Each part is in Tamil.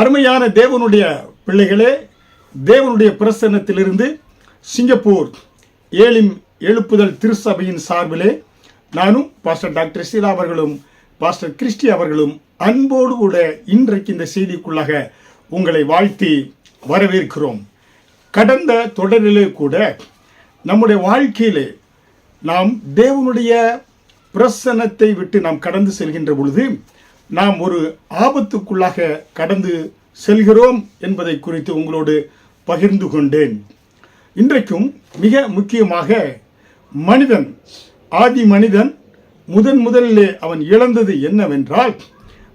அருமையான தேவனுடைய பிள்ளைகளே, தேவனுடைய பிரசன்னத்திலிருந்து சிங்கப்பூர் ஏலிம் எழுப்புதல் திருச்சபையின் சார்பிலே நானும் பாஸ்டர் டாக்டர் சீலா அவர்களும் பாஸ்டர் கிறிஸ்டி அவர்களும் அன்போடு கூட இன்றைக்கு இந்த செய்திக்குள்ளாக உங்களை வாழ்த்தி வரவேற்கிறோம். கடந்த தொடரிலே கூட நம்முடைய வாழ்க்கையிலே நாம் தேவனுடைய பிரசன்னத்தை விட்டு நாம் கடந்து செல்கின்ற பொழுது நாம் ஒரு ஆபத்துக்குள்ளாக கடந்து செல்கிறோம் என்பதை குறித்து உங்களோடு பகிர்ந்து கொண்டேன். இன்றைக்கும் மிக முக்கியமாக மனிதன், ஆதி மனிதன் முதலிலே அவன் இழந்தது என்னவென்றால்,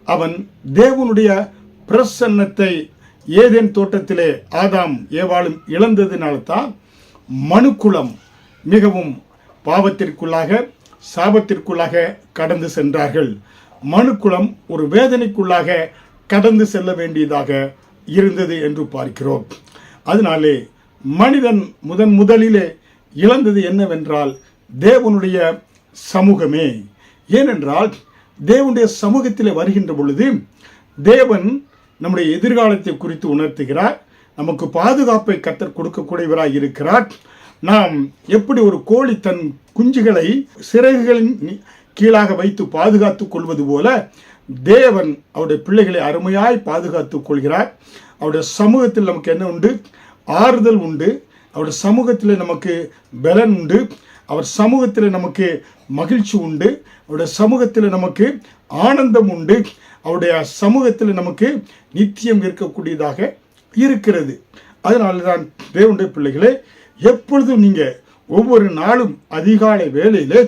அவன் தேவனுடைய பிரசன்னத்தை ஏதேன் தோட்டத்திலே ஆதாம் ஏவாளும் இழந்ததினால்தான் மனுக்குலம் மிகவும் பாவத்திற்குள்ளாக சாபத்திற்குள்ளாக கடந்து சென்றார்கள். மனுக்குலம் ஒரு வேதனைக்குள்ளாக கடந்து செல்ல வேண்டியதாக இருந்தது என்று பார்க்கிறோம். அதனாலே மனிதன் முதலிலே இழந்தது என்னவென்றால் தேவனுடைய சமூகமே. ஏனென்றால் தேவனுடைய சமூகத்திலே வருகின்ற பொழுது தேவன் நம்முடைய எதிர்காலத்தை குறித்து உணர்த்துகிறார். நமக்கு பாதுகாப்பை கர்த்தர் கொடுக்கக்கூடியவராய் இருக்கிறார். நாம் எப்படி ஒரு கோழி தன் குஞ்சுகளை சிறகுகளின் கீழாக வைத்து பாதுகாத்துக் கொள்வது போல தேவன் அவருடைய பிள்ளைகளை அருமையாய் பாதுகாத்துக் கொள்கிறார். அவருடைய சமூகத்தில் நமக்கு என்ன உண்டு? ஆறுதல் உண்டு. அவருடைய சமூகத்தில் நமக்கு பலன் உண்டு. அவர் சமூகத்தில் நமக்கு மகிழ்ச்சி உண்டு. அவருடைய சமூகத்தில் நமக்கு ஆனந்தம் உண்டு. அவருடைய சமூகத்தில் நமக்கு நித்தியம் இருக்கக்கூடியதாக இருக்கிறது. அதனால தான் தேவனுடைய பிள்ளைகளே, எப்பொழுதும் நீங்கள் ஒவ்வொரு நாளும் அதிகாலை வேளையிலே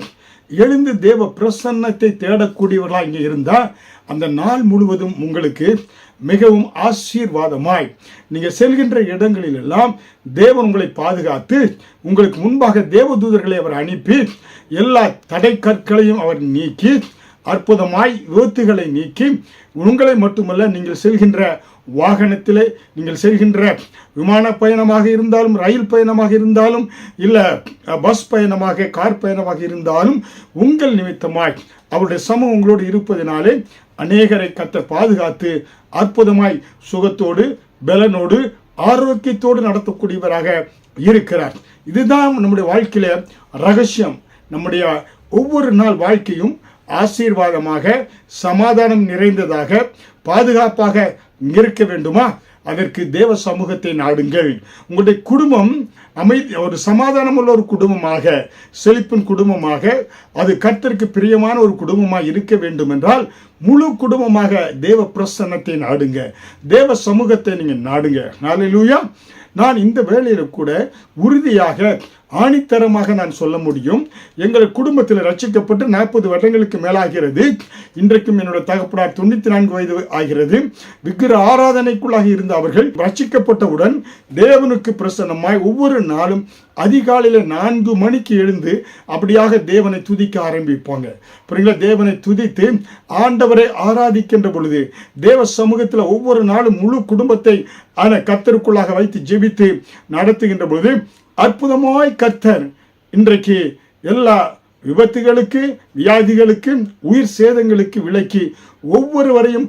எழுந்து தேவ பிரசன்னத்தை தேடக்கூடியவர்களாக இங்கே இருந்தால் அந்த நாள் முழுவதும் உங்களுக்கு மிகவும் ஆசீர்வாதமாய் நீங்கள் செல்கின்ற இடங்களிலெல்லாம் தேவன் உங்களை பாதுகாத்து உங்களுக்கு முன்பாக தேவதூதர்களை அவர் அனுப்பி எல்லா தடை கற்களையும் அவர் நீக்கி அற்புதமாய் விபத்துகளை நீக்கி உங்களை மட்டுமல்ல, நீங்கள் செல்கின்ற வாகனத்திலே, நீங்கள் செல்கின்ற விமான பயணமாக இருந்தாலும், ரயில் பயணமாக இருந்தாலும், இல்லை பஸ் பயணமாக, கார் பயணமாக இருந்தாலும் உங்கள் நிமித்தமாய் அவருடைய சமூகம் உங்களோடு இருப்பதினாலே அநேகரை கர்த்தர் பாதுகாத்து அற்புதமாய் சுகத்தோடு பலனோடு ஆரோக்கியத்தோடு நடத்தக்கூடியவராக இருக்கிறார். இதுதான் நம்முடைய வாழ்க்கையில ரகசியம். நம்முடைய ஒவ்வொரு நாள் வாழ்க்கையும் ஆசீர்வாதமாக, சமாதானம் நிறைந்ததாக, பாதுகாப்பாக இருக்க வேண்டுமா? அதற்கு தேவ சமூகத்தை நாடுங்கள். உங்களுடைய குடும்பம் ஒரு சமாதானம் உள்ள ஒரு குடும்பமாக, செழிப்பின் குடும்பமாக, அது கர்த்தருக்கு பிரியமான ஒரு குடும்பமாக இருக்க வேண்டும் என்றால் முழு குடும்பமாக தேவ பிரசன்னத்தை நாடுங்க, தேவ சமூகத்தை நீங்க நாடுங்க. ஹல்லேலூயா. நான் இந்த வேளையில கூட உறுதியாக ஆணித்தரமாக நான் சொல்ல முடியும், எங்கள் குடும்பத்தில் ரட்சிக்கப்பட்டு 40 வருடங்களுக்கு மேலாகிறது. இன்றைக்கும் என்னோட தகப்பனார் 94 வயது ஆகிறது. விக்கிர ஆராதனைக்குள்ளாக இருந்த அவர்கள் ரட்சிக்கப்பட்டவுடன் தேவனுக்கு பிரசன்னமாய் ஒவ்வொரு நாளும் அதிகாலையில் 4 மணிக்கு எழுந்து அப்படியாக தேவனை துதிக்க ஆரம்பிப்பாங்க. புரியுங்களா? தேவனை துதித்து ஆண்டவரை ஆராதிக்கின்ற பொழுது தேவ சமூகத்தில் ஒவ்வொரு நாளும் முழு குடும்பத்தை கர்த்தருக்குள்ளாக வைத்து ஜெபித்து நடத்துகின்ற பொழுது அற்புதமாய் கர்த்தர் இன்றைக்கு எல்லா விபத்துகளுக்கு, வியாதிகளுக்கு, உயிர் சேதங்களுக்கு விலக்கி ஒவ்வொருவரையும்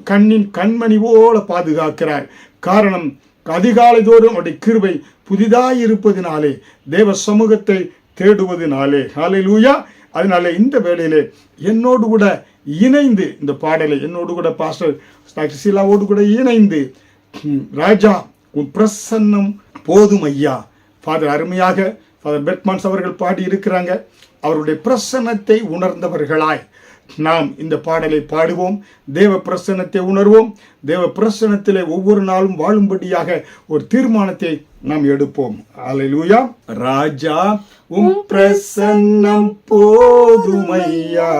கண்மணி போல பாதுகாக்கிறார். காரணம், அதிகாலை தோறும் அவருடைய கிருபை புதிதாய் இருப்பதினாலே, தேவ சமூகத்தை தேடுவதனாலே. ஹல்லேலூயா. அதனால இந்த வேளையிலே என்னோடு கூட இணைந்து இந்த பாடலை என்னோடு கூட பாஸ்டர் டாக்டர் சீலாவோடு கூட இணைந்து, ராஜா உன் பிரசன்னம் போதும் ஐயா, ஃபாதர் அருமையாக ஃபாதர் பெட்மான்ஸ் அவர்கள் பாடி இருக்கிறாங்க. அவருடைய பிரசன்னத்தை உணர்ந்தவர்களாய் நாம் இந்த பாடலை பாடுவோம். தேவ பிரசன்னத்தை உணர்வோம். தேவ பிரசன்னத்திலே ஒவ்வொரு நாளும் வாழும்படியாக ஒரு தீர்மானத்தை நாம் எடுப்போம். ஹல்லேலூயா. ராஜா உம் பிரசன்னம் போதுமையா,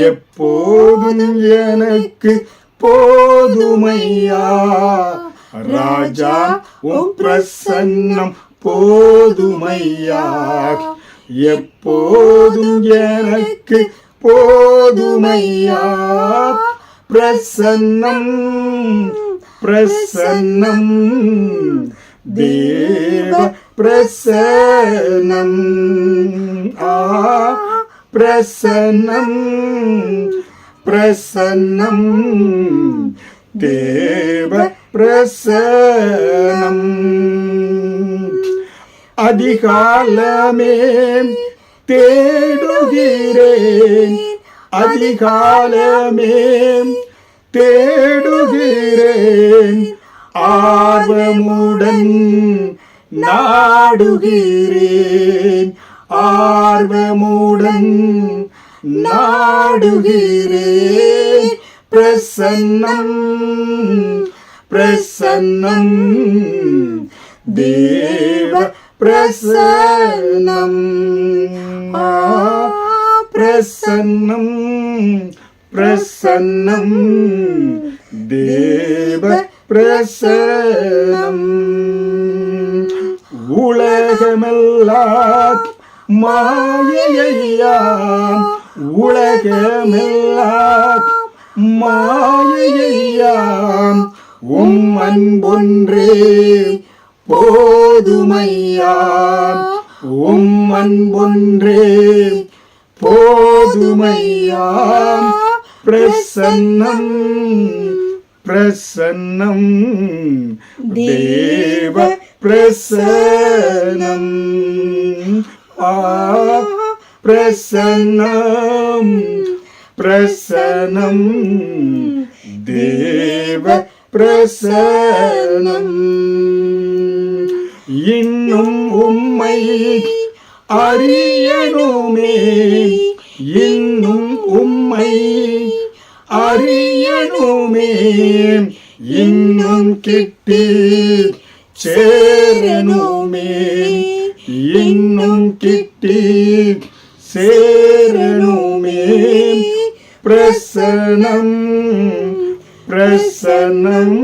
எப்போதும் எனக்கு போதுமையா. ராஜா உம் பிரசன்னம் போதுமையா, எப்போதும் எனக்கு போதுமையா. பிரசன்னம் பிரசன்னம் தேவ பிரசன்னம், பிரசன்னம் பிரசன்னம் தேவ பிரசன்னம். அதிகாலமே தேடுகிறேன், அதிகாலமே தேடுகிறேன், ஆர்வமுடன் நாடுகிறேன், ஆர்வமுடன் நாடுகிறேன். பிரசன்னம் பிரசன்னம் தேவ பிரசன்னம். பிரசன்னம் பிரசன்னம் தேவ பிரசன்னம். உலகமெல்லாம் மாயையாம், உலகமெல்லாம் மாயையாம், அன்பொன்றே போதுமையாம், அன்பொன்றே போதுமையாம். பிரசன்னம் பிரசன்னம் தேவ பிரசன்னம். பிரசன்னம் பிரசன்னம் தேவ பிரசன்னம். இன்னும் உம்மை அறியணுமே, இன்னும் உம்மை அறியணுமே, இன்னும் கிட்டி சேரணுமே, இன்னும் கிட்டி சேரணுமே. பிரசன்னம் பிரசன்னம்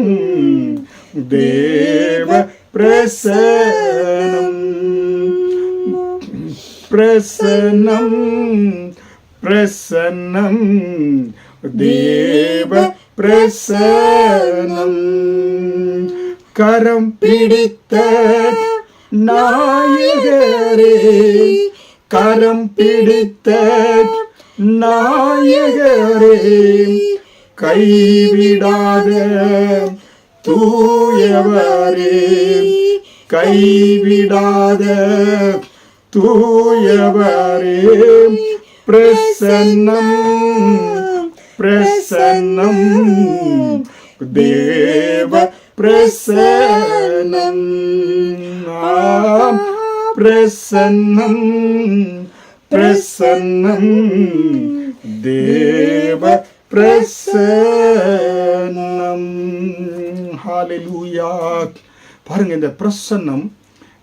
தேவ பிரசன்னம். பிரசன்னம் பிரசன்னம் தேவ பிரசன்னம். கரம் பிடித்த நாயகரே, கரம் பிடித்த நாயகரே, கைவிடாத தூயவரே, கைவிடாத தூயவரே. பிரசன்னம் பிரசன்னம் தேவ பிரசன்னம். பிரசன்னம் பிரசன்னம் தேவ பிரசன்னம். ஹல்லேலூயா. பாருங்க, இந்த பிரசன்னம்,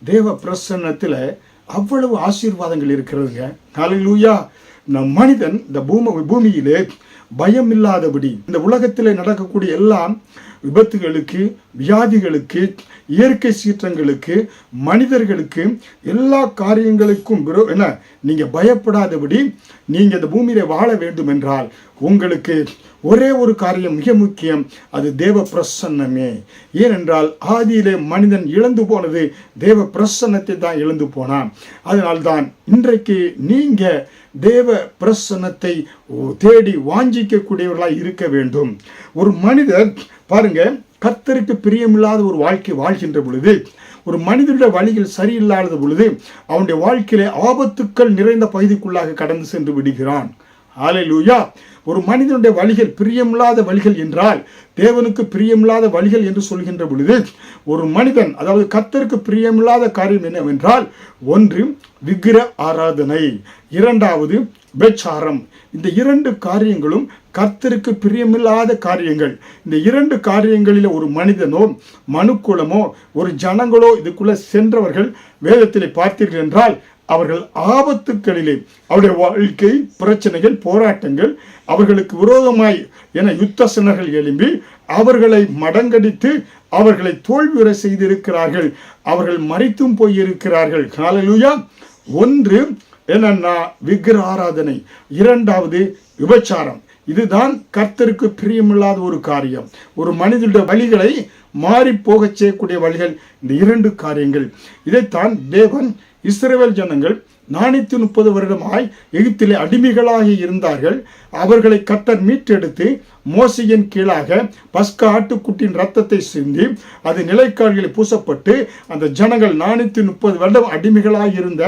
தேவ பிரசன்னத்தில் அவ்வளவு ஆசீர்வாதங்கள் இருக்கிறதுங்க. ஹல்லேலூயா. நம் மனிதன் இந்த பூமியிலே பயம் இல்லாதபடி, இந்த உலகத்தில் நடக்கக்கூடிய எல்லாம் விபத்துகளுக்கு, வியாதிகளுக்கு, இயற்கை சீற்றங்களுக்கு, மனிதர்களுக்கு, எல்லா காரியங்களுக்கும் என்ன நீங்க பயப்படாதபடி நீங்க இந்த பூமியில வாழ வேண்டும் என்றால் உங்களுக்கு ஒரே ஒரு காரியம் மிக முக்கியம், அது தேவ பிரசன்னமே. ஏனென்றால் ஆதியிலே மனிதன் இழந்து போனது தேவ பிரசன்னத்தை தான் இழந்து போனான். அதனால்தான் இன்றைக்கு நீங்க தேவ பிரசன்னத்தை தேடி வாஞ்சிக்கக்கூடியவர்களாய் இருக்க வேண்டும். ஒரு மனிதர் பாருங்க, கர்த்தருக்கு பிரியமில்லாத ஒரு வாழ்க்கை வாழ்கின்ற பொழுது, ஒரு மனிதனுடைய வழிகள் சரியில்லாத பொழுது அவனுடைய வாழ்க்கையிலே ஆபத்துக்கள் நிறைந்த பகுதிக்குள்ளாக கடந்து சென்று விடுகிறான். ஹல்லேலூயா. ஒரு மனிதனுடைய வழிகள் பிரியமில்லாத வழிகள் என்றால், தேவனுக்கு பிரியமில்லாத வழிகள் என்று சொல்கின்ற பொழுது, ஒரு மனிதன், அதாவது கர்த்தருக்கு பிரியமில்லாத காரியம் என்னவென்றால், ஒன்று விக்கிர ஆராதனை, இரண்டாவது விபச்சாரம். இந்த இரண்டு காரியங்களும் கர்த்தருக்கு பிரியமில்லாத காரியங்கள். இந்த இரண்டு காரியங்களில் ஒரு மனிதனோ மனுக்குலமோ ஒரு ஜனங்களோ இதுக்குள்ள சென்றவர்கள் வேதத்திலே பார்த்தீர்கள் என்றால், அவர்கள் ஆபத்துக்களிலே அவருடைய வாழ்க்கை பிரச்சனைகள், போராட்டங்கள், அவர்களுக்கு விரோதமாய் என யுத்த சினர்கள் எழும்பி அவர்களை மடங்கடித்து அவர்களை தோல்வியுற செய்திருக்கிறார்கள். அவர்கள் மரித்தும் போயிருக்கிறார்கள். ஹல்லேலூயா. ஒன்று என்னன்னா விக்கிர ஆராதனை, இரண்டாவது விபச்சாரம். இதுதான் கர்த்தருக்கு பிரியமில்லாத ஒரு காரியம். ஒரு மனிதனுடைய வழிகளை மாறி போகச் செய்யக்கூடிய வழிகள் இந்த இரண்டு காரியங்கள். இதைத்தான் தேவன் இஸ்ரவேல் ஜனங்கள் 430 வருடமாய் எகிப்திலே அடிமைகளாகி இருந்தார்கள். அவர்களை கர்த்தர் மீட்டெடுத்து மோசையின் கீழாக பஸ்கா ஆட்டுக்குட்டியின் ரத்தத்தை சிந்தி அது நிலைக்கால்களில் பூசப்பட்டு அந்த ஜனங்கள் 430 வருடம் அடிமைகளாக இருந்த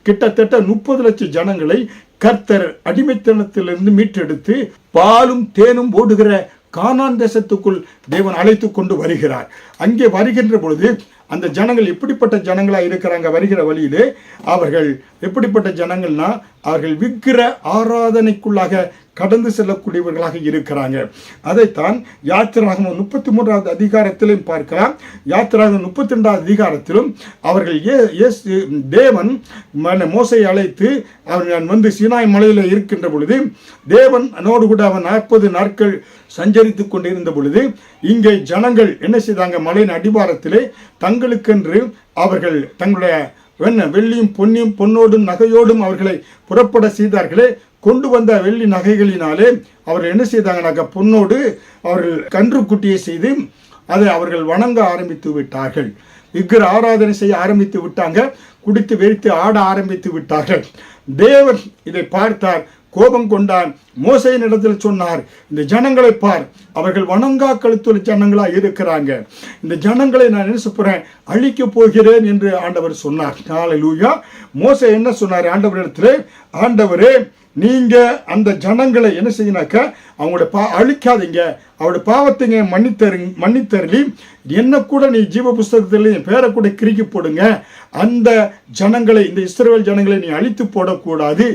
கிட்டத்தட்ட 30 லட்சம் ஜனங்களை கர்த்தர் அடிமைத்தனத்திலிருந்து மீட்டெடுத்து பாலும் தேனும் ஓடுகிற கானான் தேசத்துக்குள் தேவன் அழைத்து கொண்டு வருகிறார். அங்கே வருகின்ற பொழுது அந்த ஜனங்கள் எப்படிப்பட்ட ஜனங்களா இருக்கிறாங்க? வருகிற வழியிலே அவர்கள் எப்படிப்பட்ட ஜனங்கள்னா அவர்கள் விக்கிர ஆராதனைக்குள்ளாக கடந்து செல்லக்கூடியவர்களாக இருக்கிறாங்க. அதைத்தான் யாத்திராகமம் 33வது அதிகாரத்திலும் பார்க்கலாம். யாத்திராகமம் 32வது அதிகாரத்திலும் அவர்கள் தேவன் மோசையை அழைத்து அவன் சீனாய் மலையில இருக்கின்ற பொழுது தேவனோடு கூட அவன் 40 நாட்கள் சஞ்சரித்து கொண்டிருந்த பொழுது இங்கே ஜனங்கள் என்ன செய்தாங்க? மலையின் அடிவாரத்திலே தங்களுக்கென்று அவர்கள் தங்களுடைய வெள்ளியும் பொன்னோடும் நகையோடும் அவர்களை புறப்பட செய்தார்களே. கொண்டு வந்த வெள்ளி நகைகளினாலே அவர்கள் என்ன செய்தாங்கனாக்க பொன்னோடு அவர்கள் கன்று குட்டியை செய்து அதை அவர்கள் வணங்க ஆரம்பித்து விட்டார்கள். விக்கிர ஆராதனை செய்ய ஆரம்பித்து விட்டாங்க. குடித்து வெறித்து ஆட ஆரம்பித்து விட்டார்கள். தேவன் இதை பார்த்தார், கோபம் கொண்டான். மோசையின் இடத்தில் சொன்னார், இந்த ஜனங்களை பார், அவர்கள் வணங்கா கழுத்துள்ள ஜனங்களா இருக்கிறாங்க. இந்த ஜனங்களை நான் என்ன சொல்றேன், அழிக்க போகிறேன் என்று ஆண்டவர் சொன்னார். ஹல்லேலூயா. மோசே என்ன சொன்னார் ஆண்டவரிடத்திலே? ஆண்டவரே, நீங்க அந்த ஜனங்களை என்ன செய்யினாக்க அவங்களோட அழிக்காதீங்க, அவருடைய பாவத்தை மன்னித்தருளி என்ன கூட நீ ஜீவ புஸ்தகத்தில் என் பேரை கூட கிறுக்கி போடுங்க. அந்த ஜனங்களை, இந்த இஸ்ரவேல் ஜனங்களை நீ அழித்து போடக்கூடாது.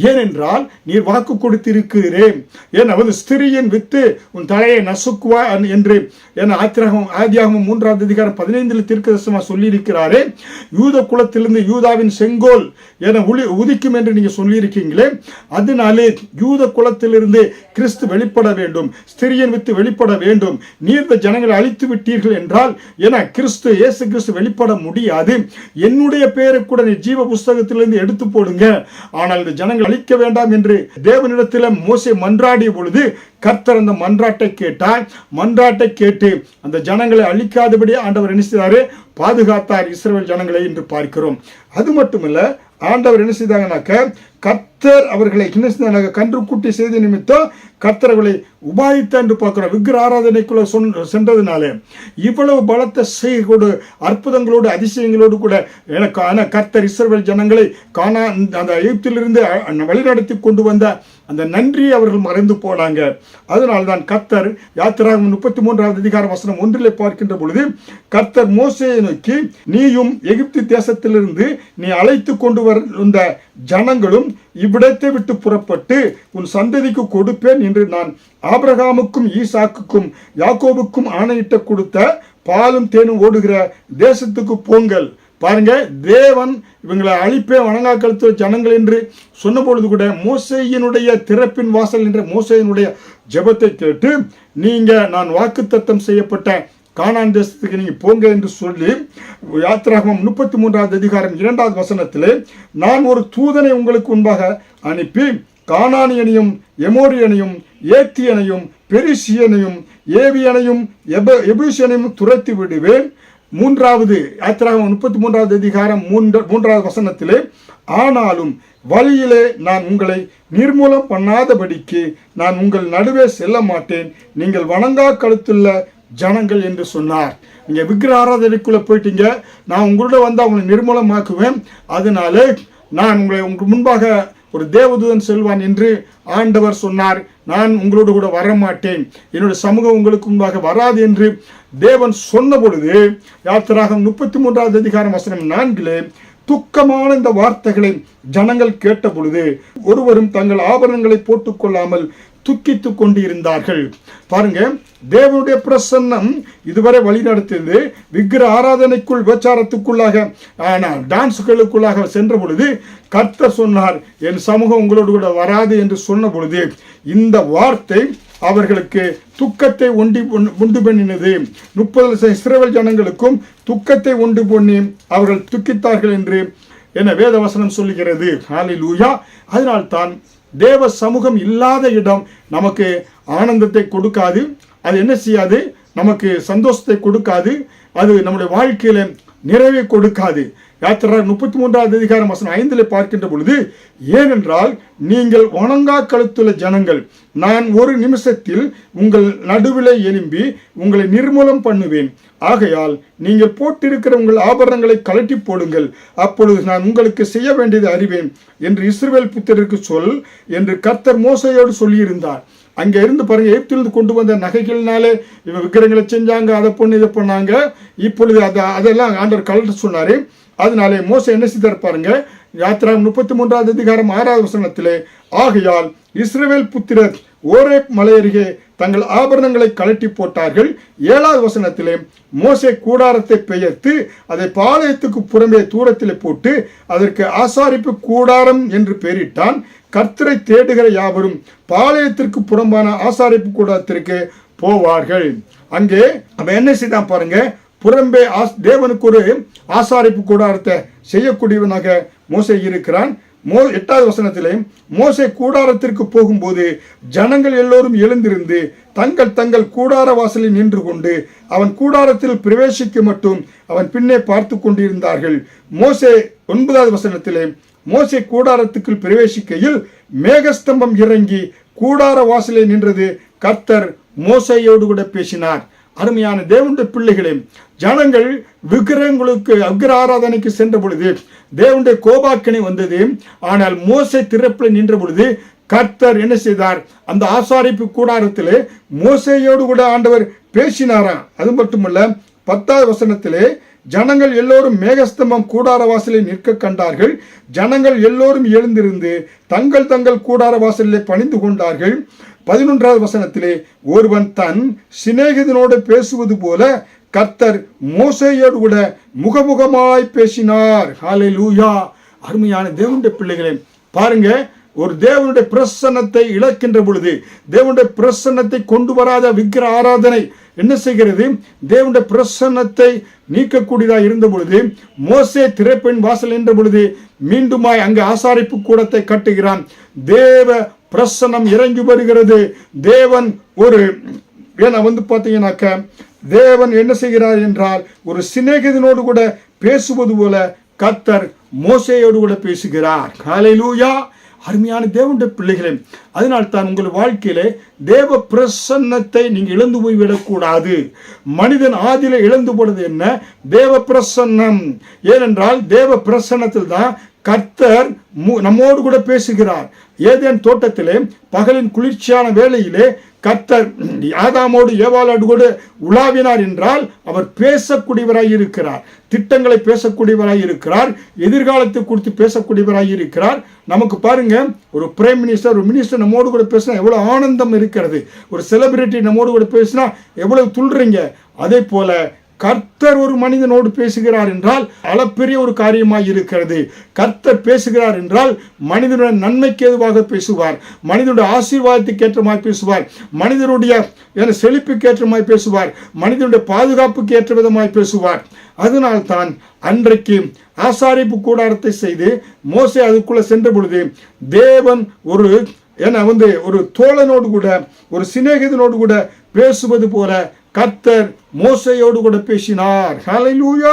ஏனென்றால் நீர் வாக்கு கொடுத்திருக்கிறேன், ஏன் ஸ்திரியின் வித்து உன் தலையை நசுக்குவா என்று ஆதியாகமம் 3வது அதிகாரம் 15 தீர்க்கதரிசனமா சொல்லியிருக்கிறாரே. யூத குலத்திலிருந்து யூதாவின் செங்கோல் என உதிக்கும் என்று நீங்க சொல்லியிருக்கீங்களே. அதனாலே யூத குலத்திலிருந்து கிறிஸ்து வெளிப்பட வேண்டும், ஸ்திரியின் வித்து வெளிப்பட வேண்டும். நீர் இந்த ஜனங்களை அழித்து விட்டீர்கள் என்றால் என கிறிஸ்து, இயேசு கிறிஸ்து வெளிப்பட முடியாது. என்னுடைய பெயரை கூட நீ ஜீவ புஸ்தகத்திலிருந்து எடுத்து போடுங்க. ஆனால் இந்த ஜனங்கள் அழிக்க வேண்டாம் என்று தேவனிடத்தில் மோசே மன்றாடிய பொழுது கர்த்தர் அந்த மன்றாட்டை கேட்டார். மன்றாட்டை கேட்டு அந்த ஜனங்களை அழிக்காதபடி ஆண்டவர் என்ன செய்தாரு? பாதுகாத்தார் இஸ்ரவேல் ஜனங்களை என்று பார்க்கிறோம். அது மட்டுமல்ல, ஆண்டவர் என்ன செய்தாங்கனாக்க கர்த்தர் அவர்களை என்ன செய்தாங்க? கன்றுக்குட்டி செய்த நிமித்தம் கர்த்தர் அவர்களை உபாயித்தார் என்று பார்க்கிறோம். விக்கிர ஆராதனைக்குள்ள சென்றதுனால இவ்வளவு பலத்த செய்கையோடு அற்புதங்களோடு அதிசயங்களோடு கூட கர்த்தர் இஸ்ரவேல் ஜனங்களை அந்த எகிப்திலிருந்து வழிநடத்தி கொண்டு வந்த அந்த நன்றியை அவர்கள் மறைந்து போனாங்க. அதனால்தான் கர்த்தர் யாத்திராகமம் 33வது அதிகாரம் வசனம் 1 பார்க்கின்ற பொழுது கர்த்தர் மோசேயை நோக்கி, நீயும் எகிப்து தேசத்திலிருந்து நீ அழைத்து கொண்டு வந்த ஜனங்களும் இவ்விடத்தை விட்டு புறப்பட்டு உன் சந்ததிக்கு கொடுப்பேன் என்று நான் ஆபிரகாமுக்கும் ஈசாக்குக்கும் யாக்கோபுக்கும் ஆணையிட்ட கொடுத்த பாலும் தேனும் ஓடுகிற தேசத்துக்கு போங்கள். பாருங்க, தேவன் இவங்களை அழிப்பே வணங்கா கழுத்து ஜனங்கள் என்று சொன்ன பொழுது கூட மோசேயினுடைய திறப்பின் வாசல் என்ற மோசேயினுடைய ஜெபத்தை கேட்டு நீங்க நான் வாக்குத்தத்தம் செய்யப்பட்ட கானான் தேசத்துக்கு நீங்க போங்க என்று சொல்லி யாத்திராகமம் 33வது அதிகாரம் 2வது வசனத்திலே, நான் ஒரு தூதனை உங்களுக்கு முன்பாக அனுப்பி கானானியனையும் எமோரியனையும் ஏத்தியனையும் பெரிசியனையும் ஏவியனையும் எபூசியனையும் துரத்தி விடுவேன். யாத்திராகமம் 33வது அதிகாரம் 3வது வசனத்திலே, ஆனாலும் வழியிலே நான் உங்களை நிர்மூலம் பண்ணாதபடிக்கு நான் உங்கள் நடுவே செல்ல மாட்டேன், நீங்கள் வணங்கா கழுத்துள்ள ஜனங்கள் என்று சொன்னார். நீங்க விக்கிர ஆராதனைக்குள்ள போயிட்டீங்க, நான் உங்களோட வந்து அவங்களை நிர்மூலமாக்குவேன். அதனால நான் உங்களுக்கு முன்பாக ஒரு தேவதூதன் செல்வான் என்று ஆண்டவர் சொன்னார். நான் உங்களோடு கூட வரமாட்டேன், என்னுடைய சமூகம் உங்களுக்கு முன்பாக வராது என்று தேவன் சொன்ன பொழுது யாத்திராகமம் 33வது அதிகாரம் வசனம் 4 துக்கமான இந்த வார்த்தைகளை ஜனங்கள் கேட்ட பொழுது ஒருவரும் தங்கள் ஆபரணங்களை போட்டுக்கொள்ளாமல் துக்கித்து கொண்டு இருந்தார்கள். பாருங்க, தேவனுடைய பிரசன்னம் இதுவரை வழி நடத்தியது விக்கிர ஆராதனைக்குள் விபச்சாரத்துக்குள்ளாக டான்ஸுகளுக்குள்ளாக சென்ற பொழுது கர்த்தர் சொன்னார், என் சமூகம் உங்களோடு கூட வராது என்று சொன்ன பொழுது இந்த வார்த்தை அவர்களுக்கு துக்கத்தை உண்டு பண்ணினது. 30 இஸ்ரவேல் ஜனங்களுக்கும் துக்கத்தை உண்டு பண்ணி அவர்கள் துக்கித்தார்கள் என்று என வேத வசனம் சொல்லுகிறது. ஹல்லேலூயா. அதனால்தான் தேவ சமூகம் இல்லாத இடம் நமக்கு ஆனந்தத்தை கொடுக்காது, அது என்ன செய்யாது, நமக்கு சந்தோஷத்தை கொடுக்காது, அது நம்முடைய வாழ்க்கையில நிறைவை கொடுக்காது. யாத்திராகமம் 33வது அதிகாரம் வசனம் 5 பார்க்கின்ற பொழுது, ஏனென்றால் நீங்கள் வணங்கா கழுத்துள்ள ஜனங்கள், நான் ஒரு நிமிஷத்தில் உங்கள் நடுவிலே எழும்பி உங்களை நிர்மூலம் பண்ணுவேன். ஆகையால் நீங்கள் போட்டிருக்கிற உங்கள் ஆபரணங்களை கழட்டி போடுங்கள், அப்பொழுது நான் உங்களுக்கு செய்ய வேண்டியது அறிவேன் என்று இஸ்ரவேல் புத்திரருக்கு சொல் என்று கர்த்தர் மோசேயோடு சொல்லியிருந்தார். அங்கே இருந்து பாருங்க, எகிப்திலிருந்து கொண்டு வந்த நகைகளினாலே இவன் விக்கிரங்களை செஞ்சாங்க, அதை பண்ணி இதை பண்ணாங்க. இப்பொழுது அதெல்லாம் ஆண்டவர் கழட்ட சொன்னாரு. அதனாலே மோசே என்ன செய்தார் பாருங்க, யாத்திராகமம் 33வது அதிகாரம் 6வது வசனத்திலே, ஆகையால் இஸ்ரவேல் புத்திரர் ஓரேப் மலை அருகே தங்கள் ஆபரணங்களை கழட்டி போட்டார்கள். 7வது வசனத்திலே, மோசே கூடாரத்தை பெயர்த்து அதை பாளையத்துக்கு புறம்பே தூரத்திலே போட்டு அதற்கு ஆசாரிப்பு கூடாரம் என்று பெயரிட்டான். கர்த்தரை தேடுகிற யாவரும் பாளையத்திற்கு புறம்பான ஆசாரிப்பு கூடாரத்திற்கு போவார்கள். அங்கே அவன் என்ன செய்தான் பாருங்க, புறம்பே தேவனுக்கு ஒரு ஆசாரிப்பு கூடாரத்தை செய்யக்கூடியவனாக மோசே இருக்கிறான். 8வது வசனத்திலே, மோசே கூடாரத்திற்கு போகும்போது ஜனங்கள் எல்லோரும் எழுந்திருந்து தங்கள் தங்கள் கூடார வாசலில் நின்று கொண்டு அவன் கூடாரத்தில் பிரவேசிக்க மட்டும் அவன் பின்னே பார்த்து கொண்டிருந்தார்கள். மோசே 9வது வசனத்திலே, மோசே கூடாரத்துக்குள் பிரவேசிக்கையில் மேகஸ்தம்பம் இறங்கி கூடார வாசலில் நின்றது. கர்த்தர் மோசேயோடு கூட பேசினார். அருமையான தேவனுடைய பிள்ளைகளே, ஜனங்கள் விக்கிர ஆராதனைக்கு சென்ற பொழுது தேவனுடைய கோபாக்கினை வந்தது. ஆனால் மோசே திறப்பில் நின்ற பொழுது கர்த்தர் என்ன செய்தார், அந்த ஆசாரிப்பு கூடாரத்திலே மோசேயோடு கூட ஆண்டவர் பேசினாராம். அது மட்டுமல்ல, 10வது வசனத்திலே, ஜனங்கள் எல்லோரும் மேகஸ்தம்பம் கூடார வாசலில் நிற்க கண்டார்கள். ஜனங்கள் எல்லோரும் எழுந்திருந்து தங்கள் தங்கள் கூடார வாசலிலே பணிந்து கொண்டார்கள். 11வது வசனத்திலே, ஒருவன் தன் சிநேகிதனோடு பேசுவது போல கர்த்தர் மோசேயோடு கூட முகமுகமாய் பேசினார். ஹல்லேலூயா. அருமையான தேவனுடைய பிள்ளைகளே, பாருங்க, ஒரு தேவனுடைய பிரசன்னத்தை இழக்கின்ற பொழுது, தேவனுடைய பிரசன்னத்தை கொண்டு வராத விக்கிர ஆராதனை என்ன செய்கிறது, தேவனுடைய பிரசன்னத்தை நீக்கக்கூடியதாக இருந்த பொழுது மோசே திரைப்பெண் வாசல் என்ற பொழுது மீண்டுமாய் அங்கு ஆசாரிப்பு கூடத்தை கட்டுகிறான். தேவ பிரசன்னம் இறங்கி வருகிறது. தேவன் ஒரு பார்த்தீங்கன்னாக்க தேவன் என்ன செய்கிறார் என்றால், ஒரு சிநேகிதனோடு கூட பேசுவது போல கர்த்தர் மோசேயோடு கூட பேசுகிறார். ஹல்லேலூயா. அருமையான தேவனுடைய பிள்ளைகளே, அதனால் தான் உங்கள் வாழ்க்கையிலே தேவ பிரசன்னத்தை நீங்க இழந்து போய்விடக்கூடாது. மனிதன் ஆதியில இழந்து போனது என்ன? தேவ பிரசன்னம். ஏனென்றால் தேவ பிரசன்னத்தில் தான் கர்த்தர் நம்மோடு கூட பேசுகிறார். ஏதேன் தோட்டத்திலே பகலின் குளிர்ச்சியான வேளையிலே கர்த்தர் ஆதாமோடு ஏவாளோடு கூட உலாவினார் என்றால் அவர் பேசக்கூடியவராய் இருக்கிறார். திட்டங்களை பேசக்கூடியவராய் இருக்கிறார். எதிர்காலத்தை குறித்து பேசக்கூடியவராய் இருக்கிறார். நமக்கு பாருங்க, ஒரு பிரைம் மினிஸ்டர், ஒரு மினிஸ்டர் நம்மோடு கூட பேசினா எவ்வளவு ஆனந்தம் இருக்கிறது. ஒரு செலிபிரிட்டி நம்மோடு கூட பேசினா எவ்வளவு துள்ளுறீங்க. அதே போல கர்த்தர் ஒரு மனிதனோடு பேசுகிறார் என்றால் அளப்பெரிய ஒரு காரியமாய் இருக்கிறது. கர்த்தர் பேசுகிறார் என்றால் மனிதனுடைய நன்மைக்கு ஏதுவாக பேசுவார், மனிதனுடைய ஆசீர்வாதத்துக்கு ஏற்றமாய் பேசுவார், மனிதனுடைய செழிப்புக்கு ஏற்றமாய் பேசுவார், மனிதனுடைய பாதுகாப்புக்கு ஏற்ற விதமாய் பேசுவார். அதனால்தான் அன்றைக்கு ஆசாரிப்பு கூடாரத்தை செய்து மோசே அதுக்குள்ள சென்ற பொழுது தேவன் ஒரு தோழனோடு கூட, ஒரு சிநேகிதனோடு கூட பேசுவது போல கர்த்தர் மோசேயோடு கூட பேசினார். ஹல்லேலூயா.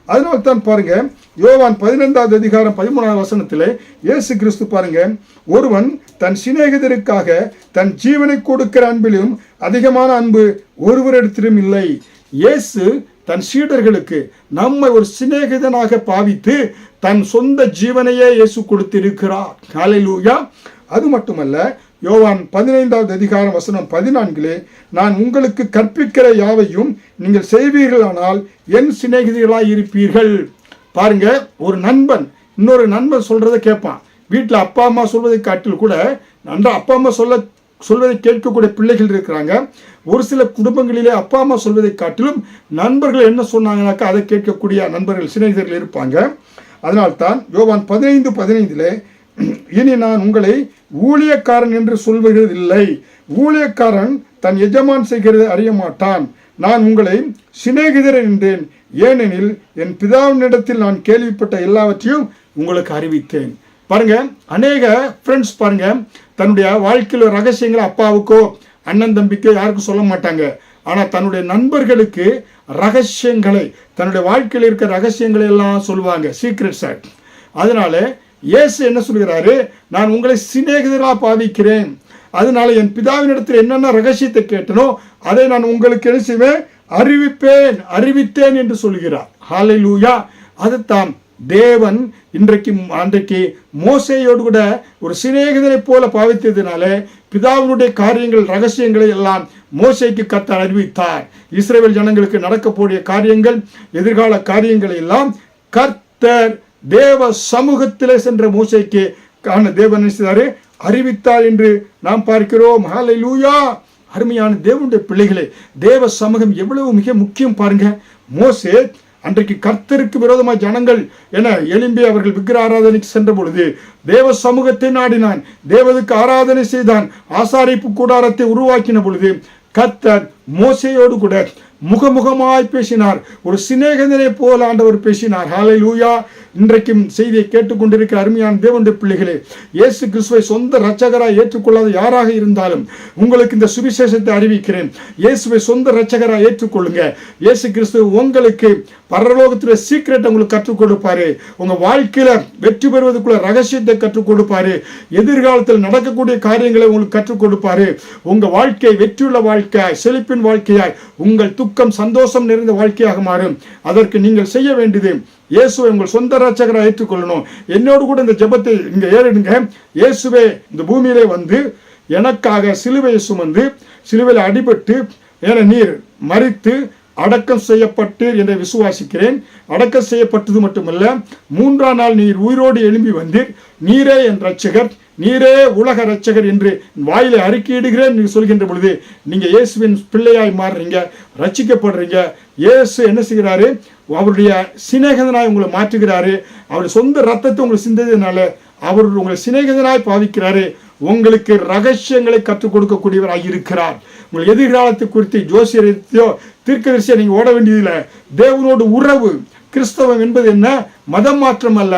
அதனால தான் பாருங்க, யோவான் 15வது அதிகாரம் 13வது வசனத்திலே இயேசு கிறிஸ்து பாருங்க, ஒருவன் தன் சிநேகிதருக்காக தன் ஜீவனை கொடுக்கிற அன்பிலும் அதிகமான அன்பு ஒருவரிடத்திலும் இல்லை. இயேசு தன் சீடர்களுக்கு நம்மை ஒரு சிநேகிதனாக பாவித்து தன் சொந்த ஜீவனையே இயேசு கொடுத்திருக்கிறார். ஹல்லேலூயா. அது மட்டுமல்ல, யோவான் 15வது அதிகாரம் வசனம் 14, நான் உங்களுக்கு கற்பிக்கிற யாவையும் நீங்கள் செய்வீர்களானால் என் சிநேகிதர்களாய் இருப்பீர்கள். பாருங்க, ஒரு நண்பன் இன்னொரு நண்பன் சொல்றதை கேட்பான். வீட்டில் அப்பா அம்மா சொல்வதை காட்டில் கூட அப்பா அம்மா சொல்வதை கேட்கக்கூடிய பிள்ளைகள் இருக்கிறாங்க. ஒரு சில குடும்பங்களிலே அப்பா அம்மா சொல்வதை காட்டிலும் நண்பர்கள் என்ன சொன்னாங்கனாக்கா அதை கேட்கக்கூடிய நண்பர்கள், சிநேகிதர்கள் இருப்பாங்க. அதனால்தான் யோவான் 15:15, இனி நான் உங்களை ஊழியக்காரன் என்று சொல்வதில்லை, ஊழியக்காரன் தன் எஜமான் செய்கிறது அறிய மாட்டான், நான் உங்களை சிநேகிதர் என்றேன், ஏனெனில் என் பிதாவினிடத்தில் நான் கேள்விப்பட்ட எல்லாவற்றையும் உங்களுக்கு அறிவித்தேன். பாருங்க, அநேக ஃப்ரெண்ட்ஸ் பாருங்க, தன்னுடைய வாழ்க்கையில் ரகசியங்களை அப்பாவுக்கோ அண்ணன் தம்பிக்கோ யாருக்கும் சொல்ல மாட்டாங்க. ஆனால் தன்னுடைய நண்பர்களுக்கு ரகசியங்களை, தன்னுடைய வாழ்க்கையில் இருக்கிற ரகசியங்களை எல்லாம் சொல்லுவாங்க, சீக்ரெட்ஸை. அதனால இயேசு என்ன சொல்கிறாரு, நான் உங்களை சிநேகிதராக பாவிக்கிறேன், அதனால என் பிதாவினிடத்தில் என்னென்ன ரகசியத்தை கேட்டனோ அதை நான் உங்களுக்கு என்ன செய்வேன், அறிவித்தேன் என்று சொல்கிறார். ஹல்லேலூயா. அதுதான் தேவன் அன்றைக்கு மோசேயோடு கூட ஒரு சிநேகிதரை போல பாவித்ததினால பிதாவினுடைய காரியங்கள், ரகசியங்களை எல்லாம் மோசேக்கு கர்த்தர் அறிவித்தார். இஸ்ரவேல் ஜனங்களுக்கு நடக்கக்கூடிய காரியங்கள், எதிர்கால காரியங்களை எல்லாம் கர்த்தர் தேவ சமூகத்திலே சென்ற மோசேக்கு தேவன் அறிவித்தார் என்று நாம் பார்க்கிறோம். ஹல்லேலூயா. அருமையான தேவனுடைய பிள்ளைகளே, தேவ சமூகம் எவ்வளவு மிக முக்கியம் பாருங்க. மோசே அன்றைக்கு கர்த்தருக்கு விரோதமாக ஜனங்கள் என எழும்பி அவர்கள் விக்கிர ஆராதனைக்கு சென்ற பொழுது தேவ சமூகத்தை நாடினான், தேவனுக்கு ஆராதனை செய்தான், ஆசாரிப்பு கூடாரத்தை உருவாக்கின பொழுது கர்த்தர் மோசேயோடு கூட முகமுகமாய் பேசினார், ஒரு சிநேகிதனை போல ஆண்டவர் பேசினார். ஹல்லேலூயா. இன்றைக்கும் செய்தியை கேட்டுக்கொண்டிருக்கிற அருமையான தேவனுடைய பிள்ளைகளே, இயேசு கிறிஸ்துவை சொந்த இரட்சகராய் ஏற்றுக்கொள்ளாத யாராக இருந்தாலும் உங்களுக்கு இந்த சுவிசேஷத்தை அறிவிக்கிறேன். இயேசுவை சொந்த இரட்சகராய் ஏற்றுக்கொள்ளுங்க. இயேசு கிறிஸ்து உங்களுக்கு பரலோகத்தில் சீக்கிரத்தை உங்களுக்கு கற்றுக் கொடுப்பாரு, உங்க வாழ்க்கையில வெற்றி பெறுவதற்குள்ள ரகசியத்தை கற்றுக் கொடுப்பாரு, எதிர்காலத்தில் நடக்கக்கூடிய காரியங்களை உங்களுக்கு கற்றுக் கொடுப்பாரு. உங்க வாழ்க்கை வெற்றியுள்ள வாழ்க்கையாய், செழிப்பின் வாழ்க்கையாய், உங்கள் துக்கம் சந்தோஷம் நிறைந்த வாழ்க்கையாக மாறும். அதற்கு நீங்கள் செய்ய வேண்டியது, இயேசுவை உங்கள் சொந்த இரட்சகராக ஏற்றுக்கொள்ளணும். என்னோடு கூட இந்த ஜெபத்தை இங்க ஏறிடுங்க. இயேசுவே இந்த பூமியிலே வந்து எனக்காக சிலுவையை சுமந்து, சிலுவையில் அடிபட்டு, என நீர் மரித்து அடக்கம் செய்யப்பட்டீர் என்று விசுவாசிக்கிறேன். அடக்கம் செய்யப்பட்டது மட்டுமல்ல, 3ஆம் நாள் நீர் உயிரோடு எழும்பி வந்தீர், நீரே என் இரட்சகர், நீரே உலக இரட்சகர் என்று வாயிலை அறிக்கையிடுகிறேன் என்று சொல்கின்ற பொழுது நீங்க இயேசுவின் பிள்ளையாய் மாறுறீங்க, ரட்சிக்கப்படுறீங்க. இயேசு என்ன செய்கிறாரு, அவருடைய சிநேகிதனாய் உங்களை மாற்றுகிறாரு. அவருடைய சொந்த ரத்தத்தை உங்களுக்கு சிந்ததினால அவர் உங்களை சிநேகிதனாய் பாவிக்கிறாரு. உங்களுக்கு ரகசியங்களை கற்றுக் கொடுக்கக்கூடியவராக இருக்கிறார். உங்கள் எதிர்காலத்தை குறித்து ஜோசியத்தையோ தீர்க்கதரிசியோ நீங்க ஓட வேண்டியதில்லை. தேவனோடு உறவு. கிறிஸ்தவம் என்பது என்ன? மதம் மாற்றம் அல்ல,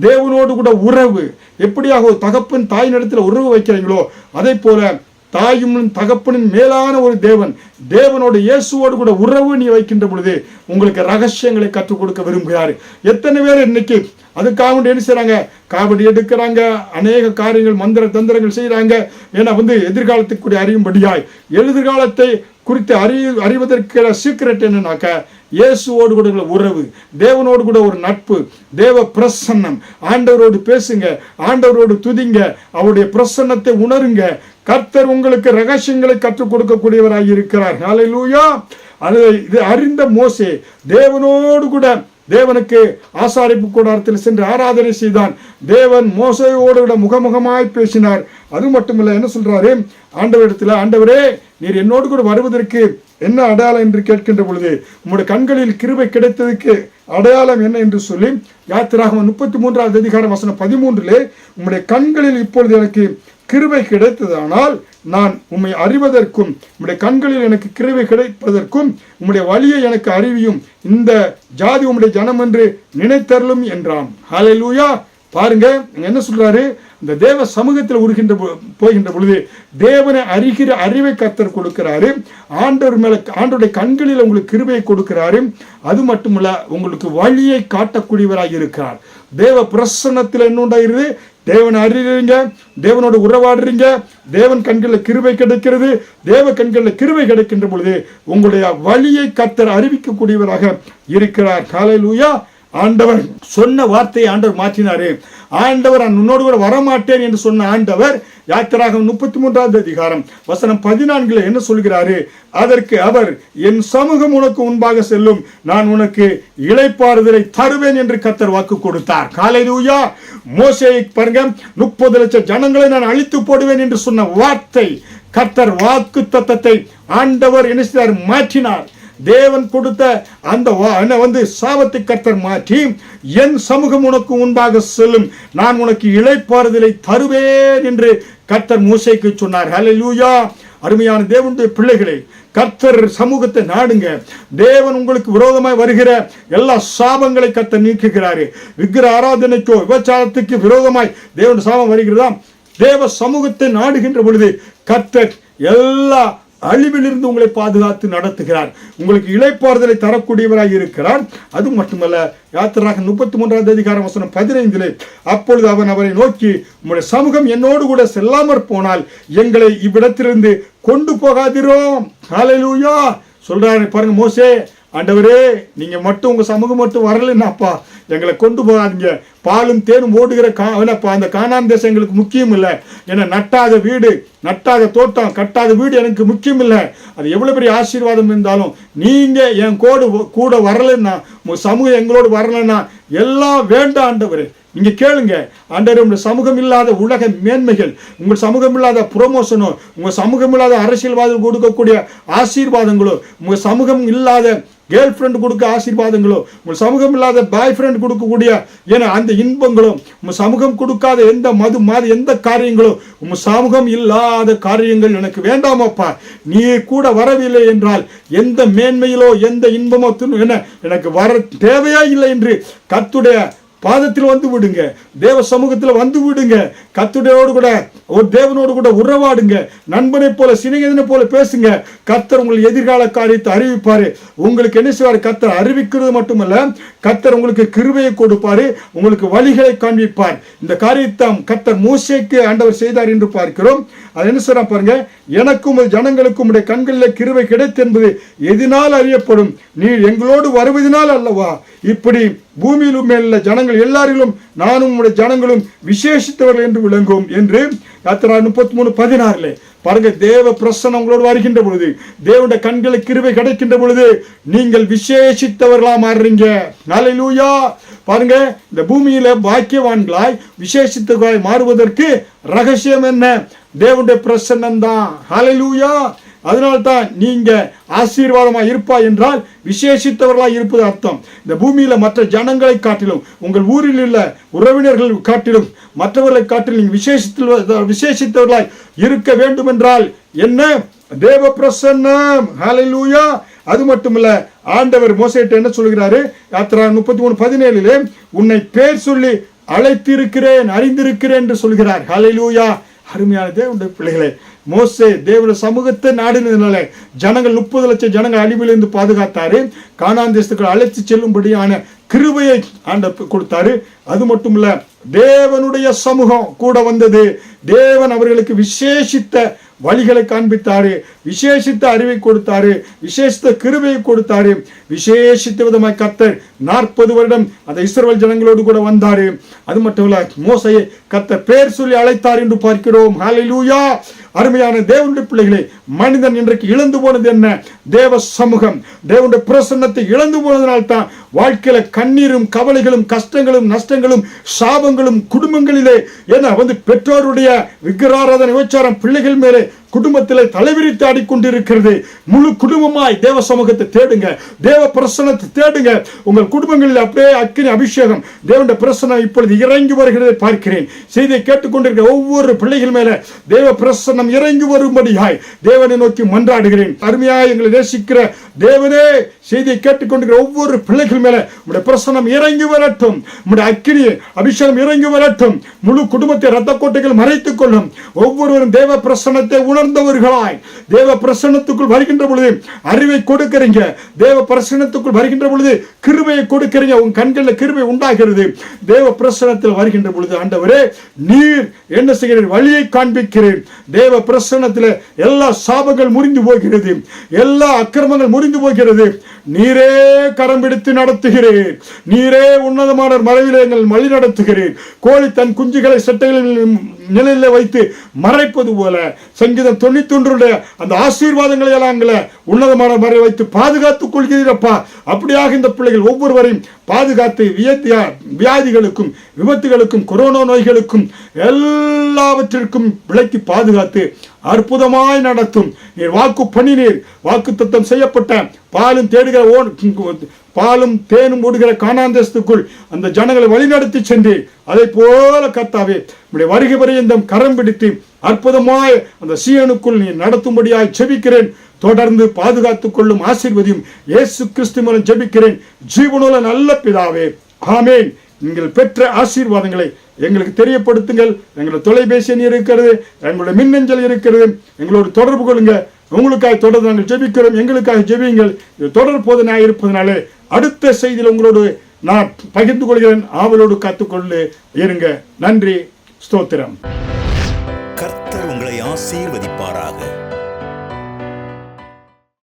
தேவனோடு கூட உறவு. எப்படியாக ஒரு தகப்பன் தாயினிடத்தில் உறவு வைக்கிறீங்களோ அதே போல தாயும் தகப்பனின் மேலான ஒரு தேவனோட இயேசுவோடு கூட உறவு நீ வைக்கின்ற பொழுது உங்களுக்கு ரகசியங்களை கற்றுக் கொடுக்க விரும்புகிறார். எத்தனை பேர் இன்னைக்கு அதுக்காக என்ன செய்யறாங்க, காவடி எடுக்கிறாங்க, அநேக காரியங்கள் மந்திர தந்திரங்கள் செய்யறாங்க. ஏன்னா எதிர்காலத்துக்குரிய அறியும்படியாய், எதிர்காலத்தை குறித்து அறிவதற்கு சீக்கிரட் என்னன்னாக்க இயேசுவோடு கூட உறவு, தேவனோடு கூட ஒரு நட்பு, தேவ பிரசன்னம். ஆண்டவரோடு பேசுங்க, ஆண்டவரோடு துதிங்க, அவருடைய பிரசன்னத்தை உணருங்க. கர்த்தர் உங்களுக்கு ரகசியங்களை கற்றுக் கொடுக்கக்கூடியவராக இருக்கிறார். ஹல்லேலூயா. இது அறிந்த மோசே தேவனோடு கூட தேவனுக்கு ஆசாரிப்பு கூடாரத்தில் சென்று ஆராதனை செய்தான். தேவன் மோசேயோடு கூட முகமுகமாய் பேசினார். அது மட்டுமில்ல, என்ன சொல்றாரு ஆண்டவரிடத்தில், ஆண்டவரே நீர் என்னோடு கூட வருவதற்கு என்ன அடையாளம் என்று கேட்கின்ற பொழுது உங்களுடைய கண்களில் கிருபை கிடைத்ததுக்கு அடையாளம் என்ன என்று சொல்லி யாத்திராகமம் 33ஆவது அதிகாரம் வசனம் 13 உம்முடைய கண்களில் இப்பொழுது எனக்கு கிருபை கிடைத்ததானால் நான் உம்மை அறிவதற்கும் உம்முடைய கண்களில் எனக்கு கிருபை கிடைப்பதற்கும் உம்முடைய வழியை எனக்கு அறிவியும், இந்த ஜாதி உம்முடைய ஜனம் என்று நினைத்தருளும் என்றான். ஹல்லேலூயா. பாருங்க என்ன சொல்றாரு, இந்த தேவ சமூகத்தில் போகின்ற பொழுது தேவனை அறிகிற அறிவை கர்த்தர் கொடுக்கிறாரு. ஆண்டவருடைய கண்களில் உங்களுக்கு கிருபையை கொடுக்கிறாரு. அது மட்டுமல்ல, உங்களுக்கு வழியை காட்டக்கூடியவராக இருக்கிறார். தேவ பிரசன்னத்தில் என்ன உண்டாகிறது, தேவனை அறிறீங்க, தேவனோடு உறவாடுறீங்க, தேவன் கண்களில் கிருபை கிடைக்கிறது. தேவ கண்களில் கிருபை கிடைக்கின்ற பொழுது உங்களுடைய வழியை கர்த்தர் அறிவிக்கக்கூடியவராக இருக்கிறார். ஹல்லேலூயா. ஆண்டவர் சொன்ன வார்த்தையை ஆண்டவர் மாற்றினாரு. ஆண்டவர் நான் உன்னோடு கூட வரமாட்டேன் என்று சொன்ன ஆண்டவர் யாத்திராகமம் 33ஆவது அதிகாரம் வசனம் 14 என்ன சொல்கிறாரு, அதற்கு அவர் என் சமூகம் உனக்கு முன்பாக செல்லும், நான் உனக்கு இளைப்பாறுதலை தருவேன் என்று கர்த்தர் வாக்கு கொடுத்தார். ஹல்லேலூயா. மோசேயை பாருங்க, 30 லட்சம் ஜனங்களை நான் அழித்து போடுவேன் என்று சொன்ன வார்த்தை, கர்த்தர் வாக்கு தத்தத்தை ஆண்டவர் என்ன செய்தார், மாற்றினார். தேவன் கொடுத்த அந்த சாபத்தை கர்த்தர் மாற்றி என் சமூகம் உனக்கு முன்பாக செல்லும், நான் உனக்கு இளைப்பாறுதலை தருவேன் என்று கர்த்தர் மோசேக்கு சொன்னார். ஹல்லேலூயா. அருமையான தேவனுடைய பிள்ளைகளே, கர்த்தர் சமூகத்தை நாடுங்க. தேவன் உங்களுக்கு விரோதமாய் வருகிற எல்லா சாபங்களை கர்த்தர் நீக்குகிறாரு. விக்கிர ஆராதனைக்கோ விபச்சாரத்துக்கு விரோதமாய் தேவன் சாபம் வருகிறதா, தேவ சமூகத்தை நாடுகின்ற பொழுது கர்த்தர் எல்லா அழிவிலிருந்து உங்களை பாதுகாத்து நடத்துகிறார். உங்களுக்கு இளைப்பாறுதலை தரக்கூடியவராய் இருக்கிறார். அது மட்டுமல்ல, யாத்திராகமம் 33:15 அப்பொழுது அவன் அவரை நோக்கி, உம்முடைய சமூகம் என்னோடு கூட செல்லாமற் போனால் எங்களை இவ்விடத்திலிருந்து கொண்டு போகாதிரோம். ஹல்லேலூயா சொல்றாரு பாருங்க மோசே, ஆண்டவரே நீங்க மட்டும் உங்க சமூகம் மட்டும் வரலன்னாப்பா எங்களை கொண்டு போகாதீங்க. பாலும் தேனும் ஓடுகிற அந்த கானான் தேசம் எங்களுக்கு முக்கியம் இல்லை. ஏன்னா நட்டாத வீடு, நட்டாத தோட்டம், கட்டாத வீடு எனக்கு முக்கியம் இல்லை. அது எவ்வளவு பெரிய ஆசீர்வாதம் இருந்தாலும் நீங்க என் கூட வரலன்னா, உங்க சமூகம் எங்களோடு வரலன்னா எல்லாம் வேண்டாம் ஆண்டவரே. நீங்க கேளுங்க ஆண்டவரே, உங்க சமூகம் இல்லாத உலக மேன்மைகள், உங்கள் சமூகம் இல்லாத ப்ரொமோஷனோ, உங்க சமூகம் இல்லாத அரசியல்வாதம் கொடுக்கக்கூடிய ஆசீர்வாதங்களோ, உங்க சமூகம் இல்லாத கேர்ள் ஃப்ரெண்ட் கொடுக்க ஆசீர்வாதங்களோ, உங்கள் சமூகம் இல்லாத பாய் ஃப்ரெண்ட் கொடுக்கக்கூடிய ஏன்னா அந்த இன்பங்களும், உங்கள் சமூகம் கொடுக்காத எந்த மது எந்த காரியங்களோ, உங்கள் சமூகம் இல்லாத காரியங்கள் எனக்கு வேண்டாமப்பா. நீ கூட வரவில்லை என்றால் எந்த மேன்மையிலோ எந்த இன்பமோ என்ன எனக்கு வர தேவையா இல்லை என்று கர்த்தருடைய பாதத்தில் வந்து விடுங்க. தேவ சமூகத்தில் வந்து விடுங்க. கர்த்தரோடு கூட ஒரு தேவனோடு கூட உறவாடுங்க. நண்பனை போல சிநேகிதனை போல பேசுங்க. கர்த்தர் உங்கள் எதிர்கால காரியத்தை அறிவிப்பாரு. உங்களுக்கு என்ன செய்வார்? கர்த்தர் அறிவிக்கிறது மட்டுமல்ல, கர்த்தர் உங்களுக்கு கிருபையை கொடுப்பாரு, உங்களுக்கு வழிகளை காண்பிப்பார். இந்த காரியத்தை கர்த்தர் மோசேக்கு ஆண்டவர் செய்தார் என்று பார்க்கிறோம். அது என்ன சொல்ற பாருங்க, எனக்கும் ஜனங்களுக்கும் உடைய கண்களில் கிருபை கிடைத்து என்பது எதினால் அறியப்படும், நீ எங்களோடு வருவதனால் அல்லவா. இப்படி பூமியிலும் மேலுள்ள ஜனங்கள் எல்லாரிலும் நானும் உடைய ஜனங்களும் விசேஷித்தவர்கள் என்று விளங்கும் என்று யாத்திராகமம் 33:16 பாருங்க. தேவ பிரசன்னம் உங்களோடு வருகின்ற பொழுது, தேவனுடைய கண்களுக்கு கிருபை கிடைக்கின்ற பொழுது நீங்கள் விசேஷித்தவர்களா மாறுறீங்க. ஹல்லேலூயா பாருங்க. இந்த பூமியில பாக்கியவான்களாய் விசேஷித்தவர்களாய் மாறுவதற்கு ரகசியம் என்ன? தேவனுடைய பிரசன்னம் தான். ஹல்லேலூயா. அதனால்தான் நீங்க ஆசீர்வாதமா இருப்பா என்றால் விசேஷித்தவர்களாக இருப்பது அர்த்தம். இந்த பூமியில மற்ற ஜனங்களை காட்டிலும், உங்கள் ஊரில் உள்ள உறவினர்கள் காட்டிலும், மற்றவர்களை காட்டிலும் நீங்க விசேஷித்தவர்களாய் இருக்க வேண்டும் என்றால் என்ன? தேவ பிரசன்னம். ஹல்லேலூயா. அது மட்டுமல்ல, ஆண்டவர் மோசேட்ட என்ன சொல்கிறாரு? யாத்திராகமம் 33:17 உன்னை பேர் சொல்லி அழைத்திருக்கிறேன், அறிந்திருக்கிறேன் என்று சொல்கிறார். ஹல்லேலூயா. அருமையான தேவனுடைய பிள்ளைகளே, மோசே தேவனுடைய சமூகத்தை நாடினதுனால ஜனங்கள் 30 லட்சம் ஜனங்கள் அழிவிலிருந்து பாதுகாத்தாரு. கானான் தேசத்துக்கு அழைத்து செல்லும்படியான கிருபையை ஆண்டவர் கொடுத்தாரு. அது மட்டும் இல்ல, தேவனுடைய சமூகம் கூட வந்தது. தேவன் அவர்களுக்கு விசேஷித்த வழிகளை காண்பித்தாரு, விசேஷித்த அறிவை கொடுத்தாரு, விசேஷித்த கிருபையை கொடுத்தாரு. விசேஷித்த விதமாய் கர்த்தர் 40 வருடம் அந்த இஸ்ரவேல் ஜனங்களோடு கூட வந்தாரு. அது மட்டும் இல்ல, மோசையை கர்த்தர் பேர் சொல்லி அழைத்தார் என்று பார்க்கிறோம். ஹல்லேலூயா. அருமையான தேவனுடைய பிள்ளைகளே, மனிதன் இன்றைக்கு இழந்து போனது என்ன? தேவ சமூகம், தேவனுடைய பிரசன்னத்தை இழந்து போனதனால்தான் வாழ்க்கையில கண்ணீரும் கவலைகளும் கஷ்டங்களும் நஷ்டங்களும் சாபங்களும் குடும்பங்களிலே பெற்றோருடைய விக்கிராராதனை விபச்சாரம் பிள்ளைகள் மேலே குடும்பத்தில் தலைவிரித்து ஆடிக்கொண்டிருக்கிறது. முழு குடும்பமாய் தேவ சமூகத்தை தேடுங்க, தேவ பிரசன்னத்தை தேடுங்க. உங்கள் குடும்பங்களில் அப்படியே அக்கினி அபிஷேகம், தேவனுடைய பிரசன்னம் இப்பொழுது இறங்கி வருகிறதை பார்க்கிறேன். செய்தியை கேட்டுக்கொண்டிருக்கிற ஒவ்வொரு பிள்ளைகள் மேல தேவ பிரசன்னம் இறங்கி வரும்படியாய் தேவனை நோக்கி மன்றாடுகிறேன். அருமையாய் எங்களை நேசிக்கிற தேவனே, செய்தியை கேட்டுக்கொண்டிருக்கிற ஒவ்வொரு பிள்ளைகள் மேல உடைய பிரசன்னம் இறங்கி வரட்டும், உடைய அக்கினி அபிஷேகம் இறங்கி வரட்டும். முழு குடும்பத்தை இரத்த கோட்டைகள் மறைத்துக் கொள்ளும். ஒவ்வொருவரும் தேவ பிரசன்னத்தை உணர்ந்தவர்களாய் தேவ பிரசன்னத்துக்குள் வருகின்ற பொழுது அறிவை கொடுக்கிறீங்க, தேவ பிரசன்னத்துக்குள் வருகின்ற பொழுது கிருபையை கொடுக்கிறீங்க. உங்க கண்களில் கிருபை உண்டாகிறது. தேவ பிரசன்னத்தில் வருகின்ற பொழுது ஆண்டவரே நீர் என்ன செய்கிறீர்? வழியை காண்பிக்கிறேன். தேவ பிரசன்னத்தில் எல்லா சாபங்கள் முறிந்து போகிறது, எல்லா அக்கிரமங்கள் முறிந்து போகிறது. நீரே கரம் பிடித்து நடத்துகிறீர், நீரே உன்னதமான மறைவிலே எங்கள் வழி நடத்துகிறீர். கோழி தன் குஞ்சுகளை சட்டைகளில் நிலையில வைத்து மறைப்பது போல சங்கீதம் 91 அந்த ஆசீர்வாதங்களை எல்லாம் உன்னதமான மறை வைத்து பாதுகாத்துக் கொள்கிறீரப்பா. அப்படியாக இந்த பிள்ளைகள் ஒவ்வொருவரையும் பாதுகாத்து வியாதிகளுக்கும் விபத்துகளுக்கும் கொரோனா நோய்களுக்கும் எல்லாவற்றிற்கும் விலக்கி பாதுகாத்து அற்புதமாய் நடத்தும். நீர் வாக்கு பண்ணினீர், வாக்கு தத்தம் செய்யப்பட்ட பாலும் தேனும் ஓடுகிற கானான் தேசத்துக்குள் அந்த ஜனங்களை வழிநடத்தி சென்று அதை போல கர்த்தாவே உம்முடைய வருகை பரியந்தம் கரம் பிடித்து அற்புதமாய் அந்த சீயோனுக்குள் நீ நடத்தும்படியாய் ஜெபிக்கிறேன். தொடர்ந்து பாதுகாத்துக் கொள்ளும் ஆசீர்வதியும் இயேசு கிறிஸ்து மூலம் ஜெபிக்கிறேன் ஜீவனுள்ள நல்ல பிதாவே, ஆமேன். நீங்கள் பெற்ற ஆசீர்வாதங்களை எங்களுக்கு தெரியப்படுத்துங்கள். எங்களுடைய தொலைபேசி எண் இருக்கிறது, எங்களுடைய மின்னஞ்சல் இருக்கிறது, எங்களோடு தொடர்பு கொள்ளுங்க. உங்களுக்காக தொடர்ந்து நாங்கள் ஜெபிக்கிறோம். எங்களுக்காக ஜெபியுங்கள். இது தொடர் போதனையாக இருப்பதனாலே அடுத்த செய்தியில் உங்களோடு நான் பகிர்ந்து கொள்கிறேன். ஆவலோடு காத்துக்கொண்டு இருங்க. நன்றி, ஸ்தோத்திரம். கர்த்தர் உங்களை ஆசீர்வதிப்பாராக.